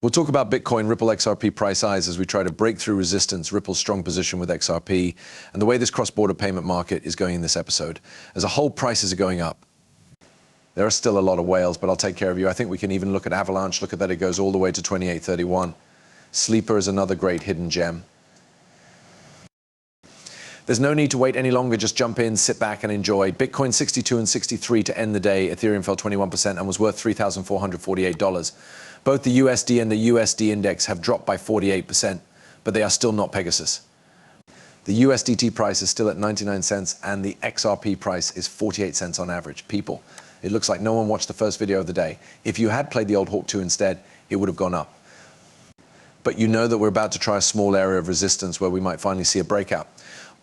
We'll talk about Bitcoin, Ripple XRP price highs as we try to break through resistance, Ripple's strong position with XRP, and the way this cross-border payment market is going in this episode. As a whole, prices are going up. There are still a lot of whales, but I'll take care of you. I think we can even look at Avalanche. Look at that, it goes all the way to 28.31. Sleeper is another great hidden gem. There's no need to wait any longer. Just jump in, sit back and enjoy. Bitcoin 62 and 63 to end the day. Ethereum fell 21% and was worth $3,448. Both the USD and the USD index have dropped by 48%, but they are still not Pegasus. The USDT price is still at 99 cents and the XRP price is 48 cents on average. People, it looks like no one watched the first video of the day. If you had played the old Hawk 2 instead, it would have gone up. But you know that we're about to try a small area of resistance where we might finally see a breakout.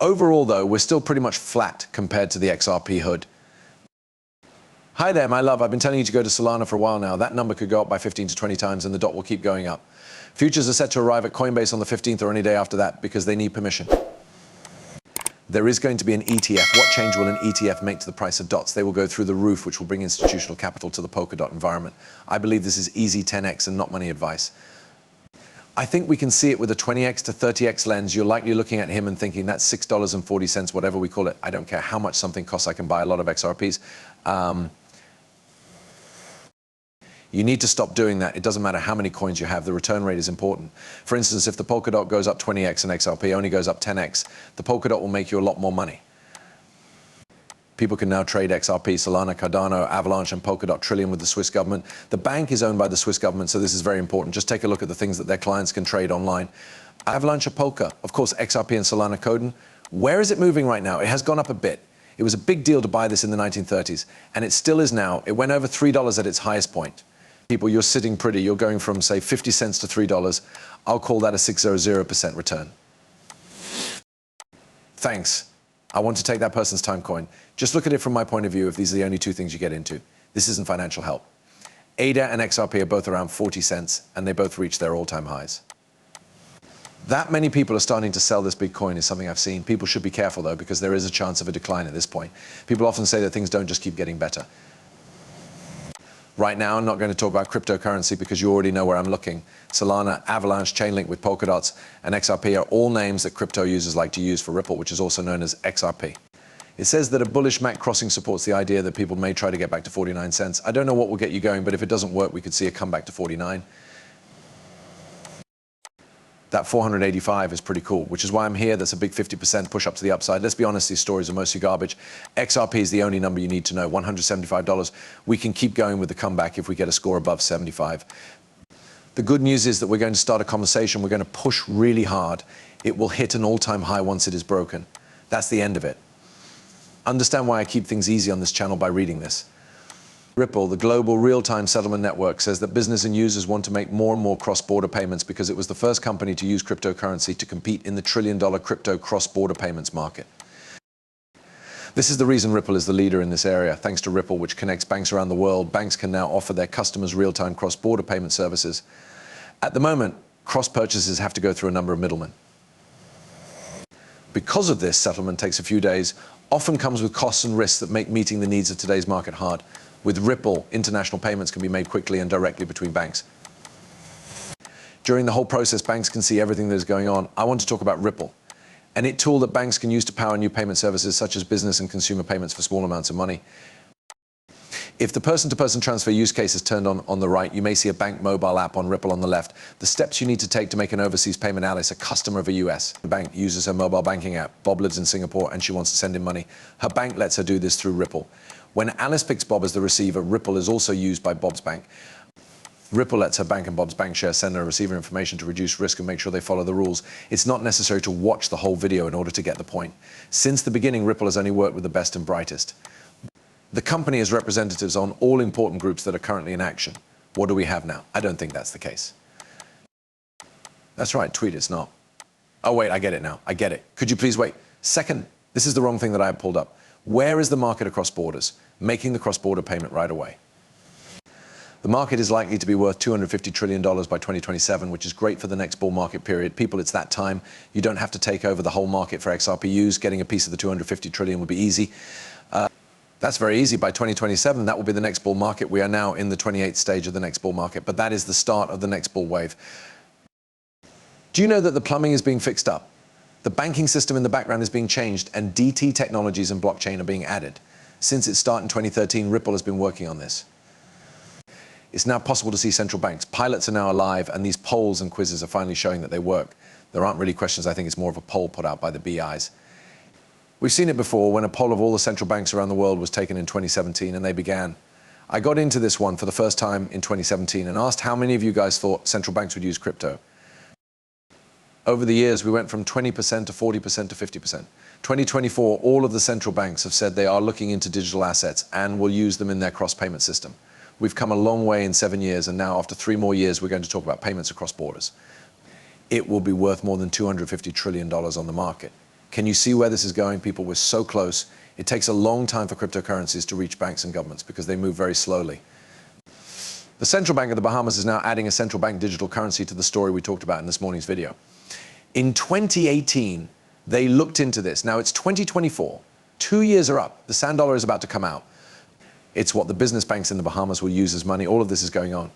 Overall, though, we're still pretty much flat compared to the XRP hood. Hi there, my love. I've been telling you to go to Solana for a while now. That number could go up by 15 to 20 times and the dot will keep going up. Futures are set to arrive at Coinbase on the 15th or any day after that because they need permission. There is going to be an ETF. What change will an ETF make to the price of dots? They will go through the roof, which will bring institutional capital to the Polkadot environment. I believe this is easy 10x and not money advice. I think we can see it with a 20x to 30x lens. You're likely looking at him and thinking that's $6.40, whatever we call it. I don't care how much something costs. I can buy a lot of XRPs. You need to stop doing that. It doesn't matter how many coins you have. The return rate is important. For instance, if the Polkadot goes up 20x and XRP only goes up 10x, the Polkadot will make you a lot more money. People can now trade XRP, Solana, Cardano, Avalanche, and Polkadot Trillium with the Swiss government. The bank is owned by the Swiss government, so this is very important. Just take a look at the things that their clients can trade online. Avalanche or Polka, of course, XRP and Solana Coden. Where is it moving right now? It has gone up a bit. It was a big deal to buy this in the 1930s, and it still is now. It went over $3 at its highest point. People, you're sitting pretty. You're going from, say, 50 cents to $3. I'll call that a 600% return. Thanks. I want to take that person's time coin. Just look at it from my point of view if these are the only two things you get into. This isn't financial help. ADA and XRP are both around 40 cents, and they both reached their all-time highs. That many people are starting to sell this big coin is something I've seen. People should be careful, though, because there is a chance of a decline at this point. People often say that things don't just keep getting better. Right now, I'm not going to talk about cryptocurrency because you already know where I'm looking. Solana, Avalanche, Chainlink with Polkadots, and XRP are all names that crypto users like to use for Ripple, which is also known as XRP. It says that a bullish MAC crossing supports the idea that people may try to get back to 49 cents. I don't know what will get you going, but if it doesn't work, we could see a comeback to 49. That 485 is pretty cool, which is why I'm here. That's a big 50% push up to the upside. Let's be honest, these stories are mostly garbage. XRP is the only number you need to know, $175. We can keep going with the comeback if we get a score above 75. The good news is that we're going to start a conversation. We're going to push really hard. It will hit an all-time high once it is broken. That's the end of it. Understand why I keep things easy on this channel by reading this. Ripple, the global real-time settlement network, says that business and users want to make more and more cross-border payments because it was the first company to use cryptocurrency to compete in the trillion-dollar crypto cross-border payments market. This is the reason Ripple is the leader in this area. Thanks to Ripple, which connects banks around the world, banks can now offer their customers real-time cross-border payment services. At the moment, cross-purchases have to go through a number of middlemen. Because of this, settlement takes a few days, often comes with costs and risks that make meeting the needs of today's market hard. With Ripple, international payments can be made quickly and directly between banks. During the whole process, banks can see everything that is going on. I want to talk about Ripple, a tool that banks can use to power new payment services such as business and consumer payments for small amounts of money. If the person-to-person transfer use case is turned on the right, you may see a bank mobile app on Ripple on the left. The steps you need to take to make an overseas payment. Alice, a customer of a US bank, uses her mobile banking app. Bob lives in Singapore and she wants to send him money. Her bank lets her do this through Ripple. When Alice picks Bob as the receiver, Ripple is also used by Bob's bank. Ripple lets her bank and Bob's bank share sender and receiver information to reduce risk and make sure they follow the rules. It's not necessary to watch the whole video in order to get the point. Since the beginning, Ripple has only worked with the best and brightest. The company has representatives on all important groups that are currently in action. What do we have now? I don't think that's the case. That's right, tweet it's not. Oh wait, I get it now. I get it. Could you please wait? Second, this is the wrong thing that I have pulled up. Where is the market across borders? Making the cross-border payment right away. The market is likely to be worth $250 trillion by 2027, which is great for the next bull market period. People, it's that time. You don't have to take over the whole market for XRPUs. Getting a piece of the $250 trillion would be easy. That's very easy. By 2027, that will be the next bull market. We are now in the 28th stage of the next bull market, but that is the start of the next bull wave. Do you know that the plumbing is being fixed up? The banking system in the background is being changed, and DT technologies and blockchain are being added. Since its start in 2013, Ripple has been working on this. It's now possible to see central banks. Pilots are now alive, and these polls and quizzes are finally showing that they work. There aren't really questions. I think it's more of a poll put out by the BIs. We've seen it before when a poll of all the central banks around the world was taken in 2017, and they began. I got into this one for the first time in 2017 and asked how many of you guys thought central banks would use crypto. Over the years, we went from 20% to 40% to 50%. 2024, all of the central banks have said they are looking into digital assets and will use them in their cross-payment system. We've come a long way in 7 years, and now after 3 more years, we're going to talk about payments across borders. It will be worth more than $250 trillion on the market. Can you see where this is going? People, we're so close. It takes a long time for cryptocurrencies to reach banks and governments because they move very slowly. The Central Bank of the Bahamas is now adding a central bank digital currency to the story we talked about in this morning's video. In 2018, they looked into this. Now it's 2024. 2 years are up. The sand dollar is about to come out. It's what the business banks in the Bahamas will use as money. All of this is going on.